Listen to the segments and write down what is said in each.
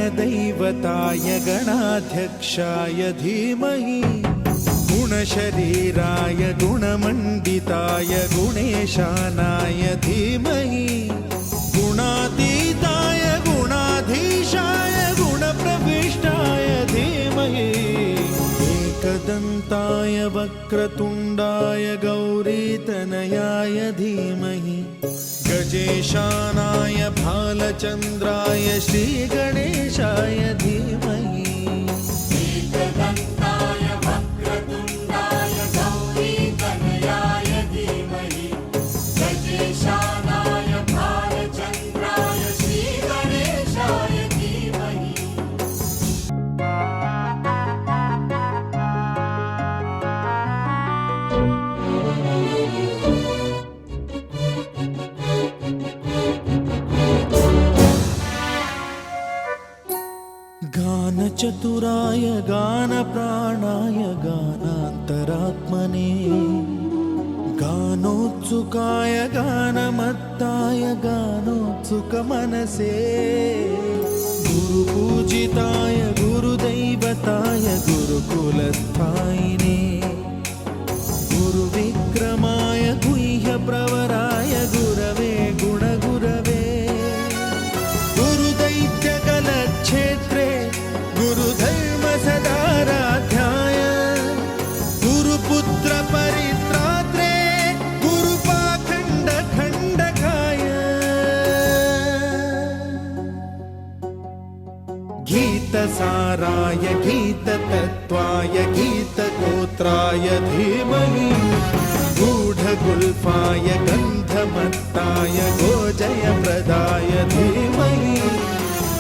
गणदैवताय गणाध्यक्षाय धीमहि गुणशरीराय गुणमण्डिताय गुणेशानाय धीमहि गुणातीताय गुणाधीशाय गुणप्रविष्टाय धीमहि एकदन्ताय वक्रतुण्डाय गौरीतनयाय धीमहि गजेशानाय भालचन्द्राय श्रीगणेशाय धीमहि एकदन्ताय वक्रतुण्डाय गौरीतनयाय धीमहि गजेशानाय भालचन्द्राय श्रीगणेशाय धीमहि गानचतुराय गानप्राणाय गानान्तरात्मने गानोत्सुकाय गानमत्ताय गानोत्सुकमनसे गुरुपूजिताय गुरुदैवताय गुरुकुलस्थायिने गुरुविक्रमाय गुह्यप्रवराय गुरवे गुणगुरवे गुरुदैत्यकलक्षेत्रे गुरुधर्मसदाराध्याय गुरुपुत्रपरित्रात्रे गुरुपाखण्डखण्डकाय गीतसाराय गीततत्त्वाय गीतगोत्राय धीमहि गूढगुल्फाय गन्धमत्ताय गोजयप्रदाय धीमहि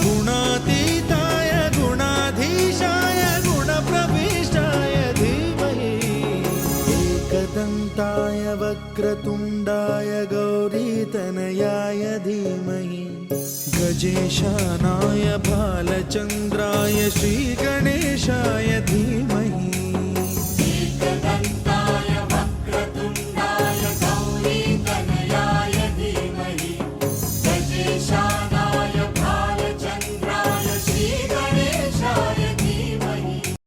गुणातीताय गुणाधीशाय गुणप्रविष्टाय धीमहि एकदन्ताय वक्रतुण्डाय गौरीतनयाय धीमहि गजेशानाय भालचन्द्राय श्रीगणेशाय